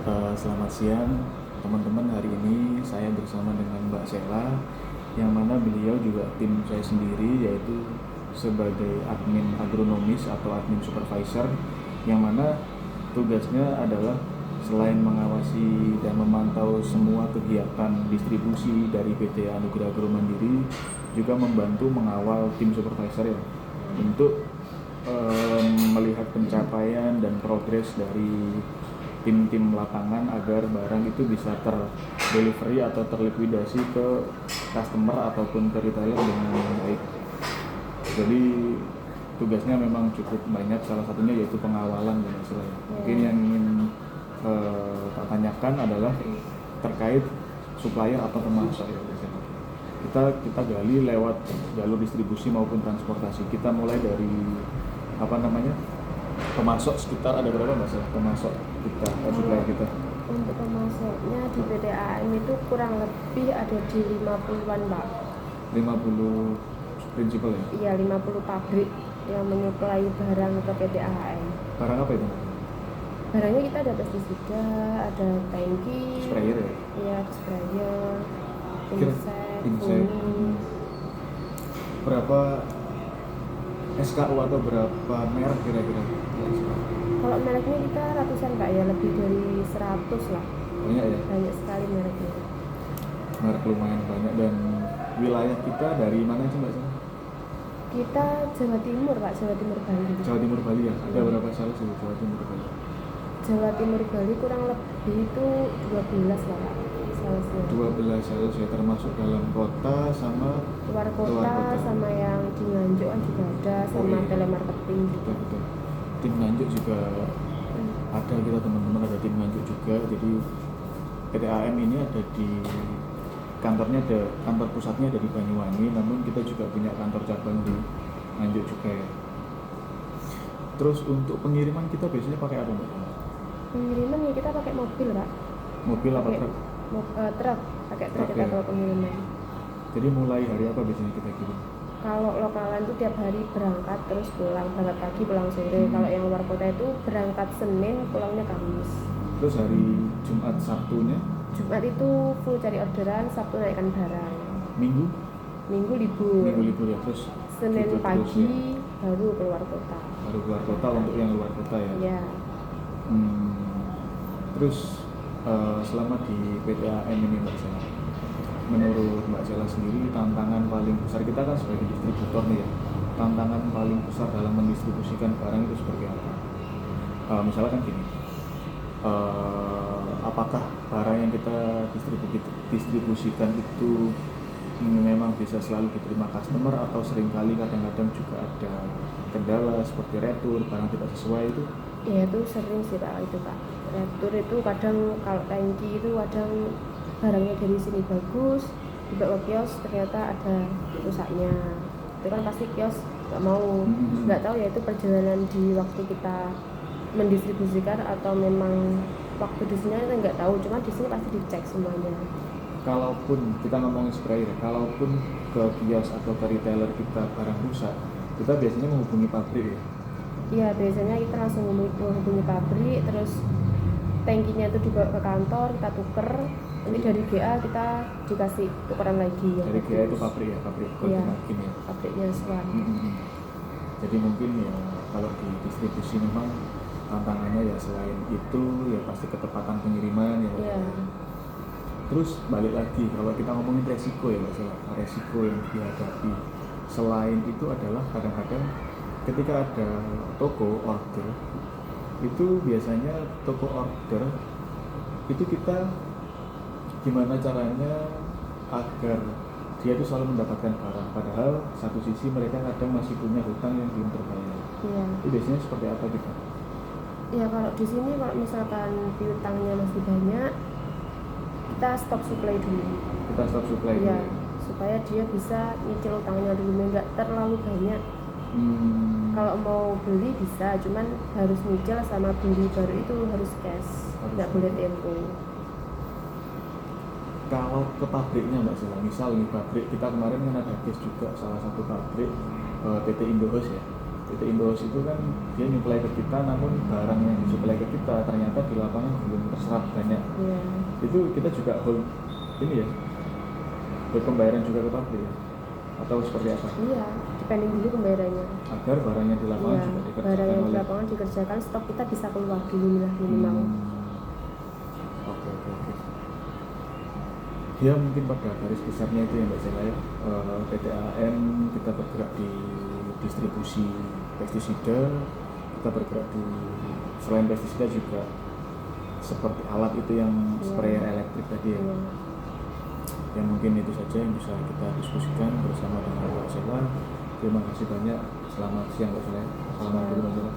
Selamat siang teman-teman. Hari ini saya bersama dengan Mbak Sela, yang mana beliau juga tim saya sendiri, yaitu sebagai admin agronomis atau admin supervisor, yang mana tugasnya adalah selain mengawasi dan memantau semua kegiatan distribusi dari PT Anugerah Agro Mandiri, juga membantu mengawal tim supervisor ya, untuk melihat pencapaian dan progres dari tim-tim lapangan agar barang itu bisa terdelivery atau terlikuidasi ke customer ataupun ke retailer dengan baik. Jadi tugasnya memang cukup banyak, salah satunya yaitu pengawalan dan istilahnya. Mungkin yang ingin tak tanyakan adalah terkait supplier atau pemasok ya. Kita gali lewat jalur distribusi maupun transportasi. Kita mulai dari pemasok. Sekitar ada berapa Mas pemasok kita, supplier kita? Untuk pemasoknya di PT AM itu kurang lebih ada di 50-an Pak. 50 prinsipal ya? Iya, 50 pabrik yang menyuplai barang ke PT AM. Barang apa itu? Barangnya kita ada pestisida, ada tangki, Sprayer ya? iya, ada sprayer, insek, Insek. bumi. Berapa SKU atau berapa merek kira-kira? Kalau mereknya kita ratusan Pak ya, lebih dari 100 lah. Banyak ya? Banyak sekali mereknya. Merek lumayan banyak. Dan wilayah kita dari mana sih Mbak? Kita Jawa Timur Pak, Jawa Timur Bali. Jawa Timur Bali ya? Ada berapa sales di Jawa Timur Bali? Jawa Timur Bali kurang lebih itu 12 lah Pak, salesnya. 12 sales ya, termasuk dalam kota sama Luar kota, sama yang di Nganjuk kan juga ada, sama telemarketing juga. Betul. Tim Nganjuk juga ada, kita teman-teman ada tim Nganjuk juga. Jadi PT AM ini ada di kantor pusatnya ada di Banyuwangi, namun kita juga punya kantor cabang di Nganjuk juga ya. Terus untuk pengiriman kita biasanya pakai apa Mbak? Pengiriman ya kita pakai mobil Pak. Mobil apa truk? Truk, pakai truk kita kalau pengiriman. Jadi mulai hari apa biasanya kita kirim? Kalau lokalan itu tiap hari berangkat terus pulang, berangkat pagi pulang sore. Kalau yang luar kota itu berangkat Senin pulangnya Kamis. Terus hari Jumat Sabtunya? Jumat itu full cari orderan, Sabtu naikkan barang. Minggu libur. Minggu libur ya. Terus Senin gitu pagi ya? baru keluar kota. Baru keluar kota untuk yang luar kota ya? Iya. Terus selama di PT AM ini Mbak Sela, menurut Mbak Sela sendiri tantangan paling besar, kita kan sebagai distributor nih ya, tantangan paling besar dalam mendistribusikan barang itu seperti apa? Misalnya kan gini, apakah barang yang kita distribusikan itu memang bisa selalu diterima customer, atau seringkali kadang-kadang juga ada kendala seperti retur, barang tidak sesuai itu? Ya itu sering sih Pak itu Pak. Retur itu kadang kalau tangki itu kadang barangnya dari sini bagus, dibawa kios ternyata ada rusaknya. Itu kan pasti kios nggak tahu ya itu perjalanan di waktu kita mendistribusikan atau memang waktu di sini kita nggak tahu, cuma di sini pasti dicek semuanya. Kalaupun kita ngomongin sprayer, kalaupun ke kios atau ke retailer kita barang rusak, kita biasanya menghubungi pabrik ya? Iya, biasanya kita langsung menghubungi pabrik, terus tangkinya itu dibawa ke kantor, kita tuker, nanti dari GA kita dikasih tukeran lagi. Dari GA itu pabrik ya, pabrik iya, ya? pabriknya Swan. Jadi mungkin ya kalau di distribusi memang tantangannya ya selain itu ya pasti ketepatan pengiriman ya. Iya. Terus balik lagi, kalau kita ngomongin resiko ya masalah resiko yang dihadapi selain itu adalah kadang-kadang ketika ada toko order, itu biasanya toko order itu kita gimana caranya agar dia itu selalu mendapatkan barang, padahal satu sisi mereka kadang masih punya hutang yang belum terbayar. Iya. Itu biasanya seperti apa gitu? Ya kalau di sini kalau misalkan piutangnya masih banyak, kita stop supply dulu. Kita stop supply Iya, dulu. supaya dia bisa nyicil utangnya dulu, nggak terlalu banyak. Kalau mau beli bisa, cuman harus nyicil, sama beli baru itu harus cash, nggak boleh tempo. Kalau ke pabriknya Mbak Sela, misal nih pabrik kita kemarin kan ada case juga salah satu pabrik PT Indohouse ya, PT Indohouse itu kan dia nyuplai ke kita, namun barang yang disuplai ke kita ternyata di lapangan belum terserap banyak. Iya. Itu kita juga hold ini ya, hold pembayaran juga ke pabrik ya, atau seperti apa? Iya, depending dulu pembayarannya. Agar barangnya di lapangan Iya, juga barang dikerjakan yang di oleh. lapangan dikerjakan, stok kita bisa keluar dulu lah minimal. Oke. Ya mungkin pada garis besarnya itu yang Mbak Sela ya. PT AAM kita bergerak di distribusi pestisida, kita bergerak di selain pestisida juga seperti alat itu yang sprayer elektrik tadi ya. Iya. Ya mungkin itu saja yang bisa kita diskusikan bersama dengan Mbak Sela. Terima kasih banyak. Selamat siang Mbak Sela. Selamat dulu Mbak Sela.